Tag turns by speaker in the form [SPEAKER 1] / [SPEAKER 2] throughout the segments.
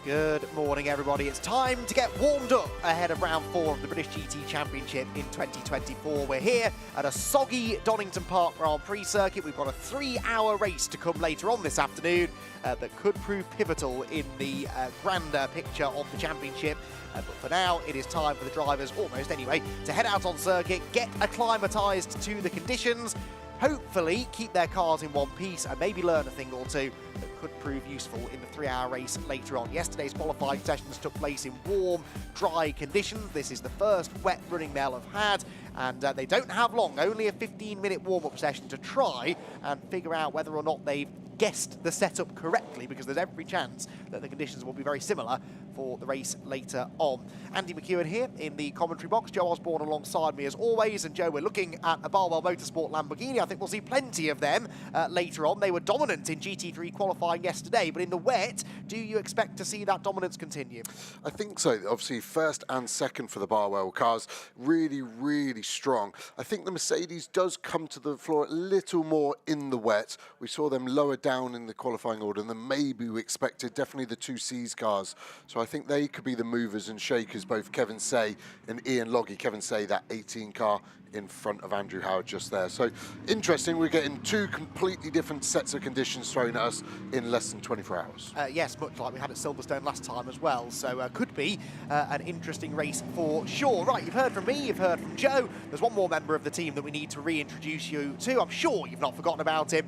[SPEAKER 1] Good morning, everybody. It's time to get warmed up ahead of round 4 of the British GT Championship in 2024. We're here at a soggy Donington Park Grand Prix circuit. We've got a 3-hour race to come later on this afternoon that could prove pivotal in the grander picture of the championship. But for now, it is time for the drivers, almost anyway, to head out on circuit, get acclimatised to the conditions, hopefully keep their cars in one piece and maybe learn a thing or two that could prove useful in the 3-hour race later on. Yesterday's qualifying sessions took place in warm, dry conditions. This is the first wet running they'll have had, and they don't have long, only a 15-minute warm-up session to try and figure out whether or not they've guessed the setup correctly, because there's every chance that the conditions will be very similar for the race later on. Andy McEwen here in the commentary box, Joe Osborne alongside me as always, and Joe, we're looking at a Barwell Motorsport Lamborghini. I think we'll see plenty of them later on. They were dominant in GT3 qualifying yesterday, but in the wet, do you expect to see that dominance continue?
[SPEAKER 2] I think so. Obviously, first and second for the Barwell cars, really, really strong. I think the Mercedes does come to the floor a little more in the wet. We saw them lower down in the qualifying order than maybe we expected, definitely the 2Cs cars. So I think they could be the movers and shakers, both Kevin Say and Ian Loggy. Kevin Say, that 18 car in front of Andrew Howard just there. So interesting, we're getting two completely different sets of conditions thrown at us in less than 24 hours.
[SPEAKER 1] Yes, much like we had at Silverstone last time as well. So could be an interesting race for sure. Right, you've heard from me, you've heard from Joe. There's one more member of the team that we need to reintroduce you to. I'm sure you've not forgotten about him.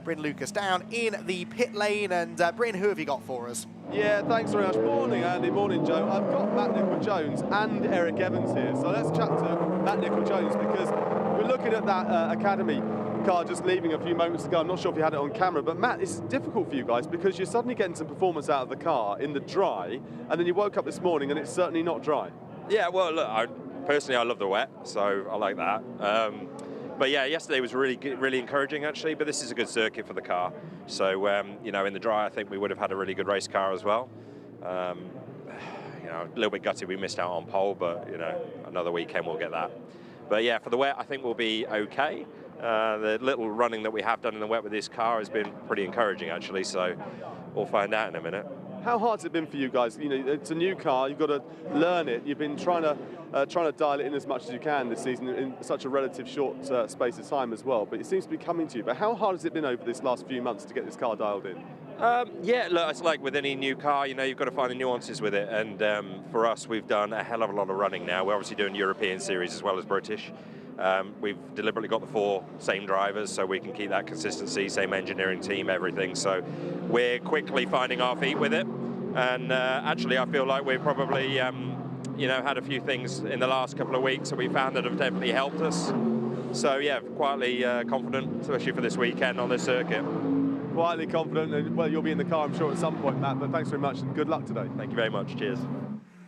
[SPEAKER 1] Bryn Lucas down in the pit lane. And Bryn, who have you got for us?
[SPEAKER 3] Yeah, thanks very much. Morning, Andy. Morning, Joe. I've got Matt Nicol-Jones and Eric Evans here. So let's chat to Matt Nicol-Jones, because we're looking at that Academy car just leaving a few moments ago. I'm not sure if you had it on camera, but Matt, it's difficult for you guys because you're suddenly getting some performance out of the car in the dry, and then you woke up this morning and it's certainly not dry.
[SPEAKER 4] Yeah, well, look, personally, I love the wet, so I like that. But yeah, yesterday was really encouraging actually, but this is a good circuit for the car. So, you know, in the dry, I think we would have had a really good race car as well. You know, a little bit gutted we missed out on pole, but, you know, another weekend we'll get that. But yeah, for the wet, I think we'll be okay. The little running that we have done in the wet with this car has been pretty encouraging actually, so we'll find out in a minute.
[SPEAKER 3] How hard's it been for you guys? You know, it's a new car, you've got to learn it. You've been trying to dial it in as much as you can this season in such a relative short space of time as well, but it seems to be coming to you. But how hard has it been over this last few months to get this car dialed in?
[SPEAKER 4] Yeah, look, it's like with any new car, you know, you've got to find the nuances with it, and for us, we've done a hell of a lot of running now. We're obviously doing European series as well as British. We've deliberately got the 4 same drivers so we can keep that consistency, same engineering team, everything. So we're quickly finding our feet with it. And actually, I feel like we've probably, you know, had a few things in the last couple of weeks that we found that have definitely helped us. So yeah, quietly confident, especially for this weekend on this circuit.
[SPEAKER 3] Quietly confident, and well, you'll be in the car, I'm sure, at some point, Matt, but thanks very much and good luck today.
[SPEAKER 4] Thank you very much. Cheers.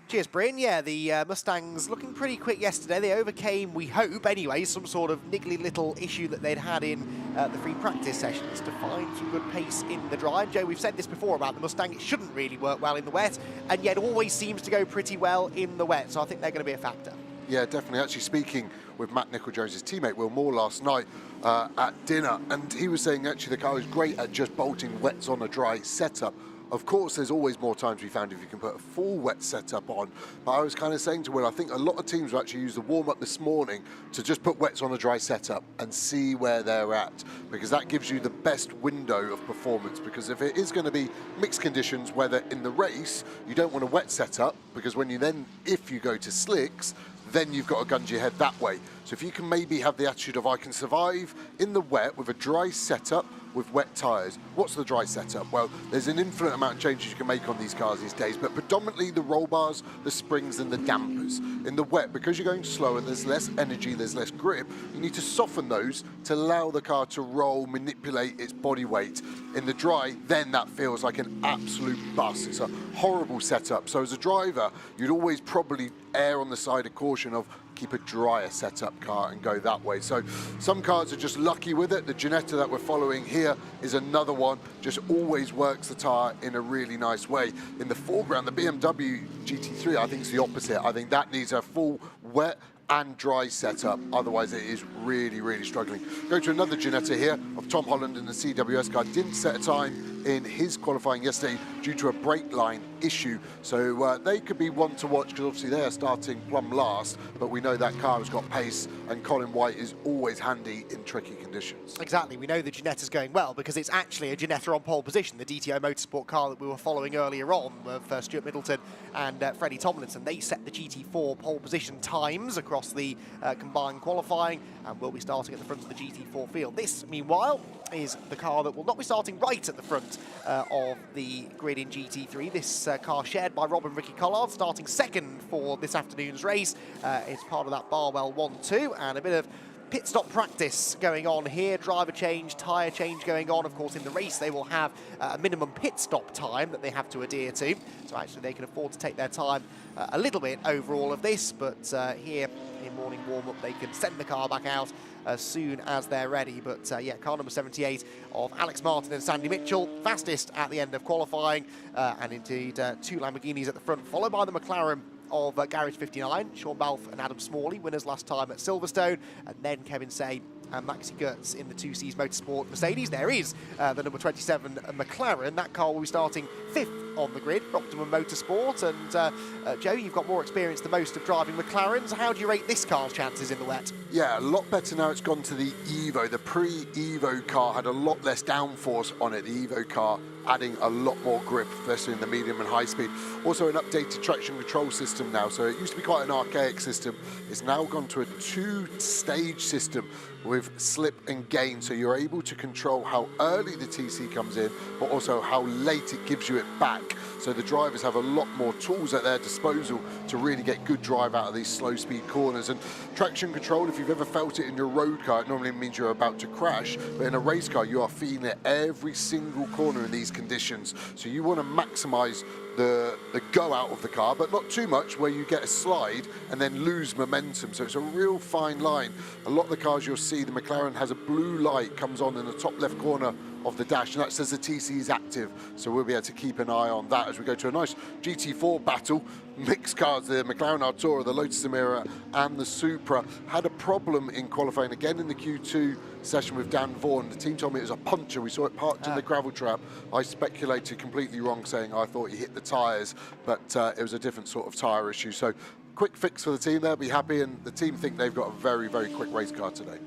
[SPEAKER 1] Cheers, Bryn. Yeah, the Mustangs looking pretty quick yesterday. They overcame, we hope anyway, some sort of niggly little issue that they'd had in the free practice sessions to find some good pace in the dry. Joe, we've said this before about the Mustang. It shouldn't really work well in the wet, and yet always seems to go pretty well in the wet. So I think they're going to be a factor. Yeah,
[SPEAKER 2] definitely. Actually, speaking with Matt Nicol-Jones' teammate, Will Moore, last night at dinner, and he was saying actually the car is great at just bolting wets on a dry setup. Of course, there's always more time to be found if you can put a full wet setup on. But I was kind of saying to Will, I think a lot of teams will actually use the warm-up this morning to just put wets on a dry setup and see where they're at, because that gives you the best window of performance. Because if it is going to be mixed conditions, whether in the race, you don't want a wet setup, because when you then, if you go to slicks, then you've got to gun your head that way. So if you can maybe have the attitude of I can survive in the wet with a dry setup with wet tyres. What's the dry setup? Well, there's an infinite amount of changes you can make on these cars these days, but predominantly the roll bars, the springs and the dampers. In the wet, because you're going slower, there's less energy, there's less grip, you need to soften those to allow the car to roll, manipulate its body weight. In the dry, then that feels like an absolute bust. It's a horrible setup. So as a driver, you'd always probably err on the side of caution of keep a drier setup car and go that way. So some cars are just lucky with it. The Ginetta that we're following here is another one, just always works the tyre in a really nice way. In the foreground, the BMW GT3, I think is the opposite. I think that needs a full wet and dry setup. Otherwise, it is really, really struggling. Go to another Ginetta here of Tom Holland in the CWS car. Didn't set a time in his qualifying yesterday due to a brake line issue. So they could be one to watch because obviously they are starting plumb last, but we know that car has got pace, and Colin White is always handy in tricky conditions.
[SPEAKER 1] Exactly, we know the Ginetta's going well because it's actually a Ginetta on pole position, the DTO Motorsport car that we were following earlier on of Stuart Middleton and Freddie Tomlinson. They set the GT4 pole position times across the combined qualifying and will be starting at the front of the GT4 field. This, meanwhile, is the car that will not be starting right at the front of the grid in GT3. This car shared by Rob and Ricky Collard, starting second for this afternoon's race. It's part of that Barwell 1-2 and a bit of pit stop practice going on here, driver change, tyre change going on. Of course, in the race, they will have a minimum pit stop time that they have to adhere to. So actually, they can afford to take their time a little bit over all of this. But here in morning warm-up, they can send the car back out as soon as they're ready. But yeah, car number 78 of Alex Martin and Sandy Mitchell, fastest at the end of qualifying. And indeed, two Lamborghinis at the front, followed by the McLaren of Garage 59, Sean Balfe and Adam Smalley, winners last time at Silverstone, and then Kevin Say and Maxi Goetz in the 2Cs Motorsport Mercedes. There is the number 27 McLaren. That car will be starting 5th on the grid for Optimum Motorsport. And Joe, you've got more experience than most of driving McLarens. How do you rate this car's chances in the wet?
[SPEAKER 2] Yeah, a lot better now it's gone to the Evo. The pre-Evo car had a lot less downforce on it. The Evo car adding a lot more grip, especially in the medium and high speed. Also an updated traction control system now. So it used to be quite an archaic system. It's now gone to a 2-stage system with slip and gain. So you're able to control how early the TC comes in, but also how late it gives you it back. So the drivers have a lot more tools at their disposal to really get good drive out of these slow speed corners. And traction control, if you've ever felt it in your road car, it normally means you're about to crash. But in a race car, you are feeling it every single corner in these conditions. So you want to maximize the go out of the car, but not too much where you get a slide and then lose momentum. So it's a real fine line. A lot of the cars you'll see, the McLaren has a blue light comes on in the top left corner of the dash, and that says the TC is active. So we'll be able to keep an eye on that as we go to a nice GT4 battle. Mixed cars, the McLaren Artura, the Lotus Emira and the Supra had a problem in qualifying again in the Q2 session with Dan Vaughan. The team told me it was a puncher. We saw it parked in the gravel trap. I speculated completely wrong, saying I thought he hit the tyres, but it was a different sort of tyre issue. So quick fix for the team. They'll be happy, and the team think they've got a very, very quick race car today.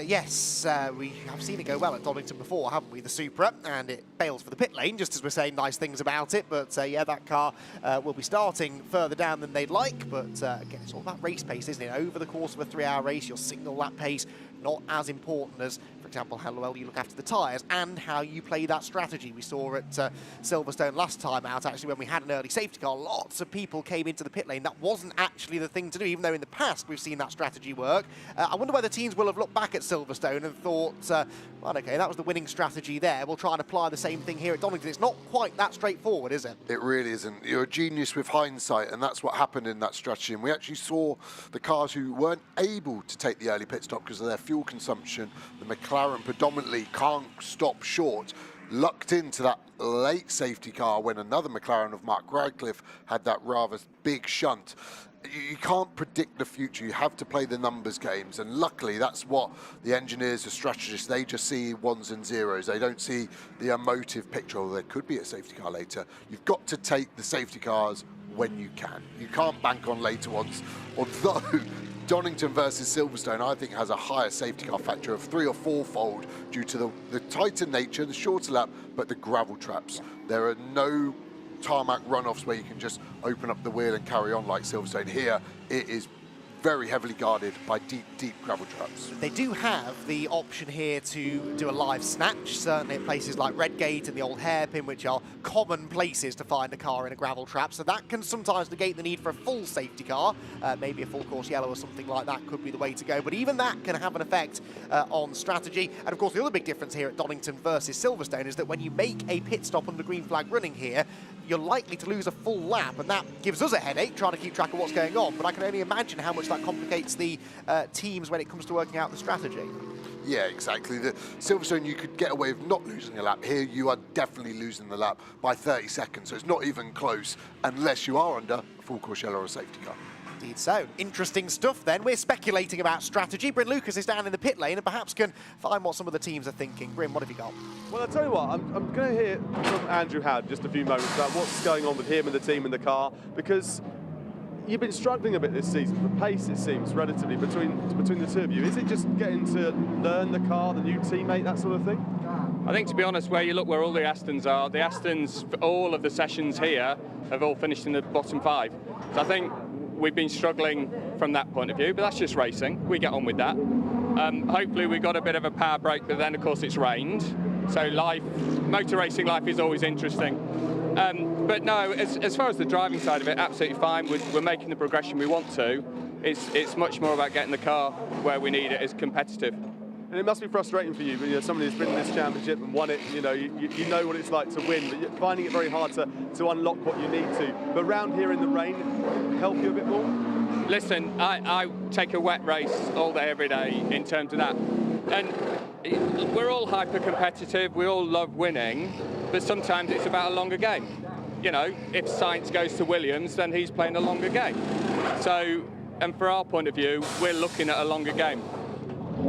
[SPEAKER 1] Yes, we have seen it go well at Donington before, haven't we, the Supra, and it bails for the pit lane, just as we're saying nice things about it. But yeah, that car will be starting further down than they'd like, but again, it's all about race pace, isn't it? Over the course of a 3-hour race, your signal lap pace, not as important as, for example, how well you look after the tyres and how you play that strategy. We saw at Silverstone last time out, actually, when we had an early safety car, lots of people came into the pit lane. That wasn't actually the thing to do, even though in the past we've seen that strategy work. I wonder whether teams will have looked back at Silverstone and thought, well, okay, that was the winning strategy there. We'll try and apply the same thing here at Donington. It's not quite that straightforward, is it?
[SPEAKER 2] It really isn't. You're a genius with hindsight, and that's what happened in that strategy. And we actually saw the cars who weren't able to take the early pit stop because of their fuel consumption. The McLaren predominantly can't stop short, lucked into that late safety car when another McLaren of Mark Radcliffe had that rather big shunt. You can't predict the future. You have to play the numbers games, and luckily that's what the engineers, the strategists, they just see ones and zeros. They don't see the emotive picture, or there could be a safety car later. You've got to take the safety cars when you can. You can't bank on later ones, although Donington versus Silverstone, I think, has a higher safety car factor of 3- or 4-fold due to the tighter nature, the shorter lap, but the gravel traps. There are no tarmac runoffs where you can just open up the wheel and carry on like Silverstone. Here, it is very heavily guarded by deep, deep gravel traps.
[SPEAKER 1] They do have the option here to do a live snatch, certainly at places like Redgate and the old hairpin, which are common places to find a car in a gravel trap. So that can sometimes negate the need for a full safety car. Maybe a full course yellow or something like that could be the way to go. But even that can have an effect on strategy. And of course, the other big difference here at Donington versus Silverstone is that when you make a pit stop under green flag running here, you're likely to lose a full lap, and that gives us a headache trying to keep track of what's going on. But I can only imagine how much that complicates the teams when it comes to working out the strategy.
[SPEAKER 2] Yeah, exactly. The Silverstone, you could get away with not losing a lap. Here, you are definitely losing the lap by 30 seconds, so it's not even close unless you are under a full course yellow or a safety car.
[SPEAKER 1] Indeed so. Interesting stuff then. We're speculating about strategy. Bryn Lucas is down in the pit lane and perhaps can find what some of the teams are thinking. Bryn, what have you got?
[SPEAKER 3] Well, I'll tell you what, I'm going to hear from Andrew Howard in just a few moments about what's going on with him and the team and the car, because you've been struggling a bit this season. The pace, it seems, relatively between the two of you. Is it just getting to learn the car, the new teammate, that sort of thing?
[SPEAKER 5] I think, to be honest, where you look where all the Astons are, the Astons for all of the sessions here have all finished in the bottom 5. So I think we've been struggling from that point of view, but that's just racing. We get on with that. Hopefully we got a bit of a power break, but then of course it's rained. So motor racing life is always interesting. But no, as far as the driving side of it, absolutely fine. We're making the progression we want to. It's much more about getting the car where we need it as competitive.
[SPEAKER 3] And it must be frustrating for you, but somebody who's been in this championship and won it, you know what it's like to win, but you're finding it very hard to unlock what you need to. But round here in the rain, help you a bit more?
[SPEAKER 5] Listen, I take a wet race all day, every day in terms of that. And we're all hyper-competitive, we all love winning, but sometimes it's about a longer game. If Sainz goes to Williams, then he's playing a longer game. So, and for our point of view, we're looking at a longer game.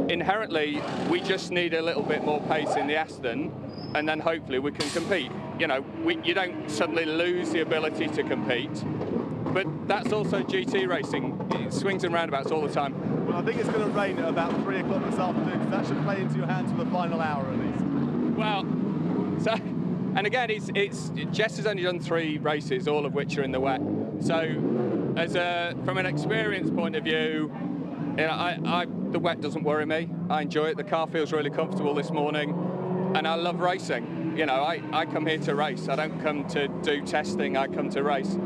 [SPEAKER 5] Inherently, we just need a little bit more pace in the Aston, and then hopefully we can compete. You don't suddenly lose the ability to compete, but that's also GT racing. It swings and roundabouts all the time.
[SPEAKER 3] Well, I think it's going to rain at about 3 o'clock this afternoon, so that should play into your hands for the final hour at least.
[SPEAKER 5] Well, so, and again, Jess has only done 3 races, all of which are in the wet. So, from an experience point of view, the wet doesn't worry me. I enjoy it. The car feels really comfortable this morning, and I love racing. I come here to race. I don't come to do testing. I come to race.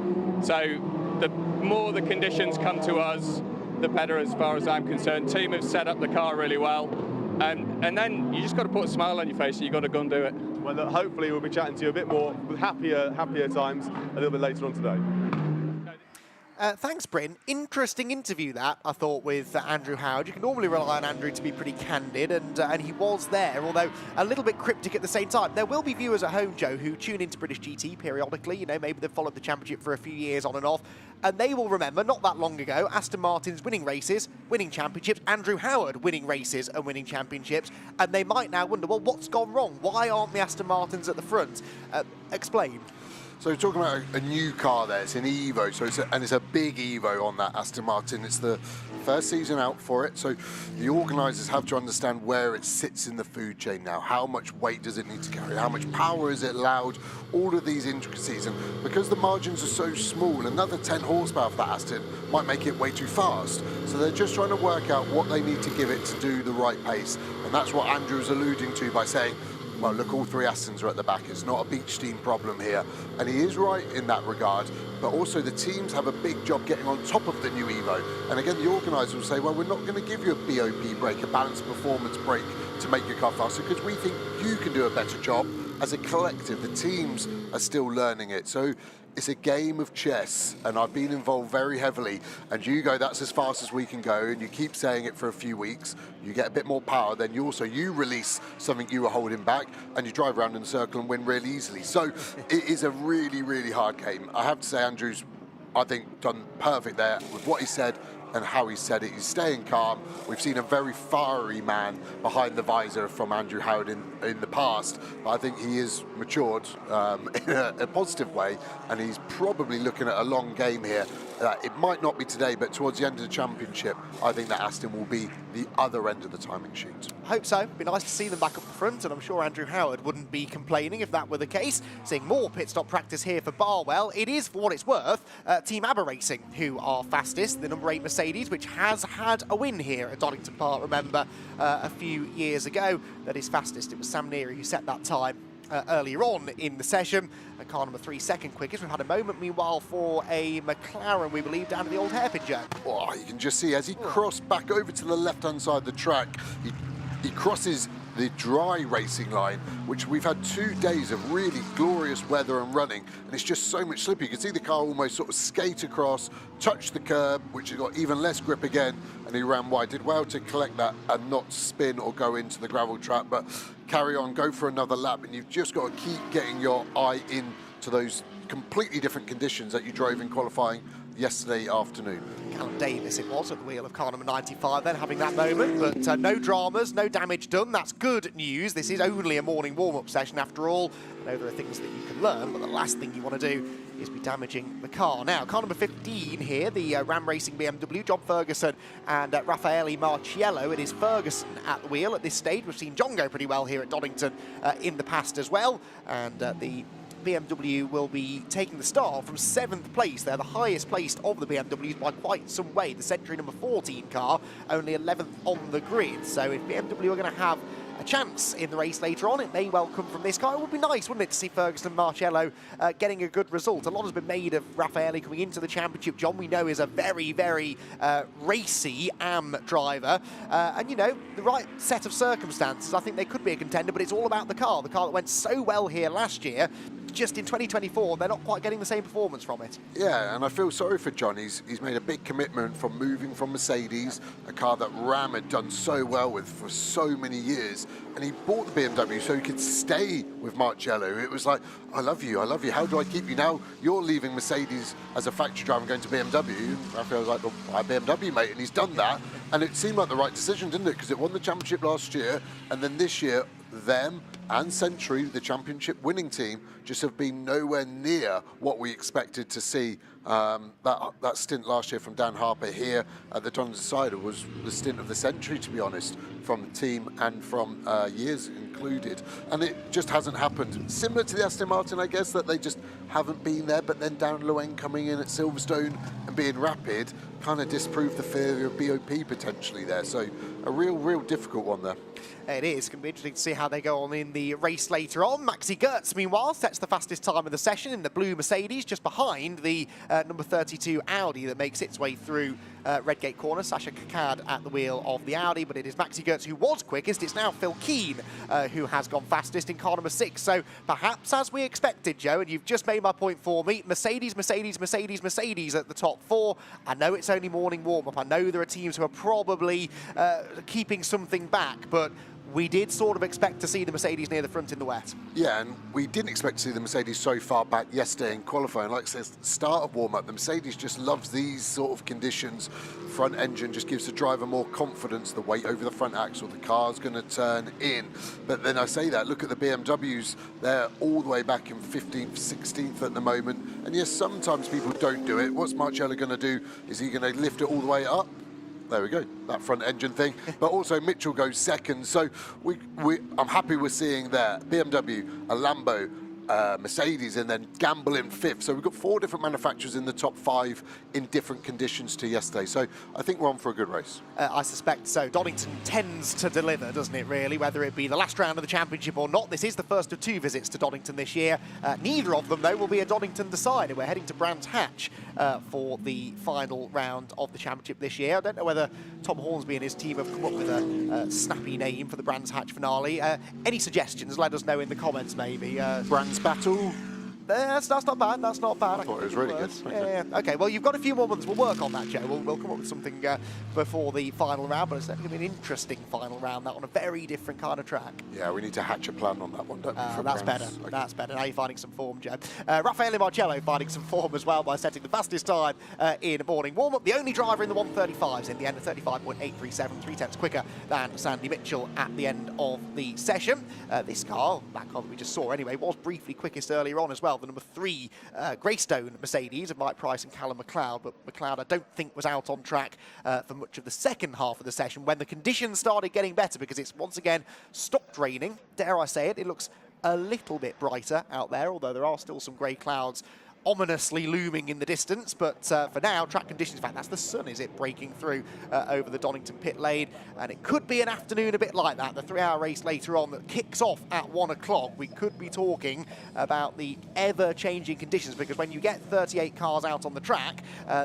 [SPEAKER 5] So the more the conditions come to us, the better as far as I'm concerned. Team have set up the car really well, and then you just got to put a smile on your face and you've got to go and do it.
[SPEAKER 3] Well, look, hopefully we'll be chatting to you a bit more with happier times a little bit later on today.
[SPEAKER 1] Thanks, Bryn. Interesting interview that, I thought, with Andrew Howard. You can normally rely on Andrew to be pretty candid, and he was there, although a little bit cryptic at the same time. There will be viewers at home, Joe, who tune into British GT periodically. Maybe they've followed the championship for a few years on and off, and they will remember, not that long ago, Aston Martin's winning races, winning championships, Andrew Howard winning races and winning championships, and they might now wonder, well, what's gone wrong? Why aren't the Aston Martins at the front? Explain.
[SPEAKER 2] So we're talking about a new car there. It's an Evo, and it's a big Evo on that Aston Martin. It's the first season out for it, so the organisers have to understand where it sits in the food chain now. How much weight does it need to carry? How much power is it allowed? All of these intricacies, and because the margins are so small, another 10 horsepower for that Aston might make it way too fast. So they're just trying to work out what they need to give it to do the right pace, and that's what Andrew's alluding to by saying, well, look, all 3 Astons are at the back. It's not a beach steam problem here. And he is right in that regard, but also the teams have a big job getting on top of the new Evo. And again, the organisers will say, well, we're not going to give you a BOP break, a balanced performance break to make your car faster, because we think you can do a better job as a collective. The teams are still learning it. So it's a game of chess, and I've been involved very heavily, and you go, that's as fast as we can go, and you keep saying it for a few weeks, you get a bit more power, then you release something you were holding back, and you drive around in a circle and win really easily. So it is a really, really hard game. I have to say, Andrew's, I think, done perfect there with what he said and how he said it. He's staying calm. We've seen a very fiery man behind the visor from Andrew Howard in the past, but I think he is matured in a positive way, and he's probably looking at a long game here. It might not be today, but towards the end of the championship, I think that Aston will be the other end of the timing sheet.
[SPEAKER 1] I hope so. It'd be nice to see them back up the front, and I'm sure Andrew Howard wouldn't be complaining if that were the case. Seeing more pit stop practice here for Barwell. It is, for what it's worth, Team ABBA Racing who are fastest. The number 8 Mercedes, which has had a win here at Donington Park, remember, a few years ago. That is fastest. It was Sam Neary who set that time earlier on in the session. And car number 3 second quickest. We've had a moment, meanwhile, for a McLaren, we believe, down at the old hairpin, Joe.
[SPEAKER 2] Oh, you can just see as he crossed back over to the left-hand side of the track, he crosses the dry racing line, which we've had 2 days of really glorious weather and running, and it's just so much slippery. You can see the car almost sort of skate across, touch the curb, which has got even less grip again, and he ran wide. Did well to collect that and not spin or go into the gravel trap, but carry on, go for another lap, and you've just got to keep getting your eye into those completely different conditions that you drove in qualifying yesterday afternoon.
[SPEAKER 1] Callum Davis it was at the wheel of car number 95 then, having that moment, but no dramas, no damage done. That's good news. This is only a morning warm-up session after all. I know there are things that you can learn, but the last thing you want to do is be damaging the car. Now, car number 15 here, the Ram Racing BMW, John Ferguson and Raffaele Marciello. It is Ferguson at the wheel at this stage. We've seen John go pretty well here at Donington in the past as well, and the BMW will be taking the start from 7th place. They're the highest placed of the BMWs by quite some way. The Century number 14 car, only 11th on the grid. So if BMW are going to have a chance in the race later on, it may well come from this car. It would be nice, wouldn't it, to see Ferguson and Marciello getting a good result. A lot has been made of Raffaele coming into the championship. John, we know, is a very, very racy AM driver. And, you know, the right set of circumstances, I think they could be a contender, but it's all about the car that went so well here last year. Just in 2024, they're not quite getting the same performance from it.
[SPEAKER 2] Yeah, and I feel sorry for John. He's made a big commitment from moving from Mercedes, a car that Ram had done so well with for so many years, and he bought the BMW so he could stay with Marciello. It was like, I love you, how do I keep you? Now you're leaving Mercedes as a factory driver and going to BMW. Raphael was like, well, buy BMW, mate, and he's done that. And it seemed like the right decision, didn't it? Because it won the championship last year, and then this year, them and Century, the championship winning team, just have been nowhere near what we expected to see. That stint last year from Dan Harper here at the Donington side was the stint of the century, to be honest, from the team and from years included. And it just hasn't happened. Similar to the Aston Martin, I guess, that they just haven't been there, but then Darren Louen coming in at Silverstone and being rapid kind of disproved the theory of BOP potentially there. So a real difficult one there.
[SPEAKER 1] It is going to be interesting to see how they go on in the race later on. Maxi Gertz, meanwhile, sets the fastest time of the session in the blue Mercedes, just behind the number 32 Audi that makes its way through Redgate Corner. Sasha Kakad at the wheel of the Audi, but it is Maxi Gertz who was quickest. It's now Phil Keane who has gone fastest in car number 6. So perhaps as we expected, Joe, and you've just made my point for me, Mercedes at the top 4. I know it's only morning warm-up. I know there are teams who are probably keeping something back, but we did sort of expect to see the Mercedes near the front in the wet.
[SPEAKER 2] Yeah, and we didn't expect to see the Mercedes so far back yesterday in qualifying. Like I said, start of warm-up, the Mercedes just loves these sort of conditions. Front engine just gives the driver more confidence, the weight over the front axle, the car's going to turn in. But then I say that, look at the BMWs, they're all the way back in 15th, 16th at the moment. And yes, sometimes people don't do it. What's Marciello going to do? Is he going to lift it all the way up? There we go, that front engine thing. But also Mitchell goes second. So I'm happy we're seeing there BMW, a Lambo, Mercedes, and then Gamble in 5th. So we've got 4 different manufacturers in the top 5 in different conditions to yesterday. So I think we're on for a good race.
[SPEAKER 1] I suspect so. Donington tends to deliver, doesn't it, really? Whether it be the last round of the championship or not. This is the first of 2 visits to Donington this year. Neither of them, though, will be a Donington decider. We're heading to Brands Hatch for the final round of the championship this year. I don't know whether Tom Hornsby and his team have come up with a snappy name for the Brands Hatch finale. Any suggestions? Let us know in the comments, maybe.
[SPEAKER 2] Brands Battle.
[SPEAKER 1] That's not bad. That's not bad.
[SPEAKER 2] I thought it was really good.
[SPEAKER 1] Yeah. Okay, well, you've got a few more months. We'll work on that, Joe. We'll come up with something before the final round, but it's going to be an interesting final round, that on a very different kind of track.
[SPEAKER 2] Yeah, we need to hatch a plan on that one, don't we?
[SPEAKER 1] That's better. Okay. That's better. Now you're finding some form, Joe. Raffaele Marciello finding some form as well by setting the fastest time in a morning warm-up. The only driver in the 135s in the end of 35.837, 3/10 quicker than Sandy Mitchell at the end of the session. This car, that car that we just saw anyway, was briefly quickest earlier on as well. The number 3 Greystone Mercedes of Mike Price and Callum McLeod, but McLeod I don't think was out on track for much of the second half of the session when the conditions started getting better, because it's once again stopped raining. Dare I say it, it looks a little bit brighter out there, although there are still some grey clouds ominously looming in the distance, but for now, track conditions, in fact, that's the sun, is it, breaking through over the Donington pit lane, and it could be an afternoon a bit like that. The 3-hour race later on that kicks off at 1 o'clock, we could be talking about the ever-changing conditions, because when you get 38 cars out on the track,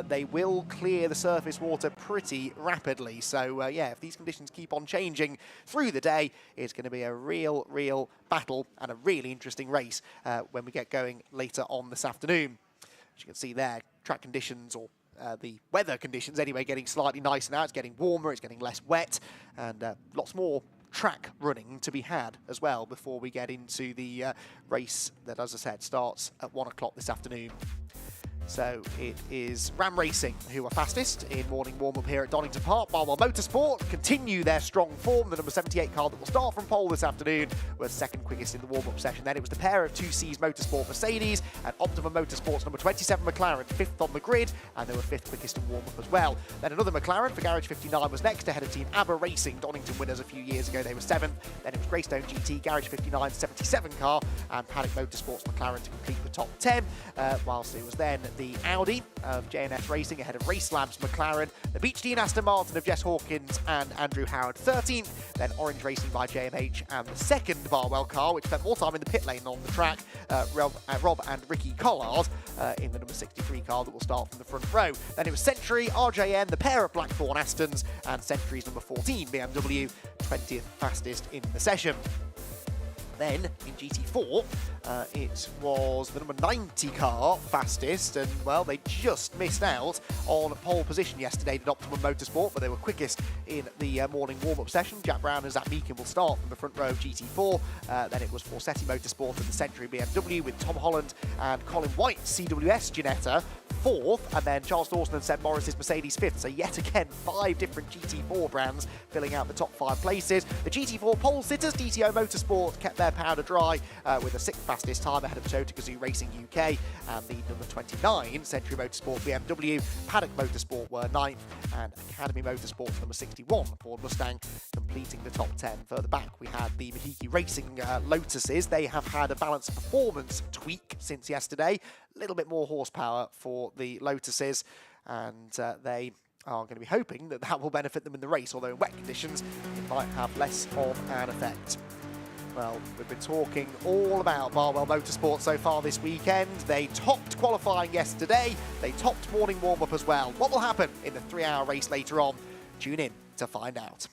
[SPEAKER 1] they will clear the surface water pretty rapidly. So, yeah, if these conditions keep on changing through the day, it's going to be a real battle and a really interesting race when we get going later on this afternoon. As you can see there, track conditions, or the weather conditions anyway, getting slightly nicer now. It's getting warmer, it's getting less wet, and lots more track running to be had as well before we get into the race that, as I said, starts at 1 o'clock this afternoon. So it is Ram Racing who are fastest in morning warm-up here at Donington Park. Barwell Motorsport continue their strong form. The number 78 car that will start from pole this afternoon was second quickest in the warm-up session. Then it was the pair of 2Cs Motorsport Mercedes and Optimum Motorsports number 27 McLaren, fifth on the grid, and they were fifth quickest in warm-up as well. Then another McLaren for Garage 59 was next, ahead of Team ABBA Racing, Donington winners a few years ago. They were seventh. Then it was Greystone GT, Garage 59, 77 car, and Paddock Motorsports McLaren to complete the top 10, whilst it was then the Audi of JNS Racing ahead of Race Labs McLaren, the Beach Dean Aston Martin of Jess Hawkins and Andrew Howard 13th, then Orange Racing by JMH and the second Barwell car, which spent more time in the pit lane on the track, Rob and Ricky Collard in the number 63 car that will start from the front row. Then it was Century, RJN, the pair of Blackthorn Astons, and Century's number 14 BMW, 20th fastest in the session. Then in GT4, it was the number 90 car fastest, and well, they just missed out on pole position yesterday at Optimum Motorsport, but they were quickest in the morning warm-up session. Jack Brown and Zach Meakin will start from the front row of GT4. Then it was Forsetti Motorsport and the Century BMW with Tom Holland and Colin White, CWS Ginetta, fourth, and then Charles Dawson and Seb Morris's Mercedes fifth. So yet again, 5 different GT4 brands filling out the top 5 places. The GT4 pole sitters, DTO Motorsport, kept their powder dry with a 6th fastest time ahead of Toyota Gazoo Racing UK and the number 29 Century Motorsport BMW. Paddock Motorsport were 9th, and Academy Motorsports number 61 Ford Mustang completing the top 10. Further back we had the Mahiki Racing Lotuses. They have had a balance of performance tweak since yesterday. A little bit more horsepower for the Lotuses, and they are going to be hoping that that will benefit them in the race, although in wet conditions it might have less of an effect. Well, we've been talking all about Barwell Motorsport so far this weekend. They topped qualifying yesterday. They topped morning warm-up as well. What will happen in the 3-hour race later on? Tune in to find out.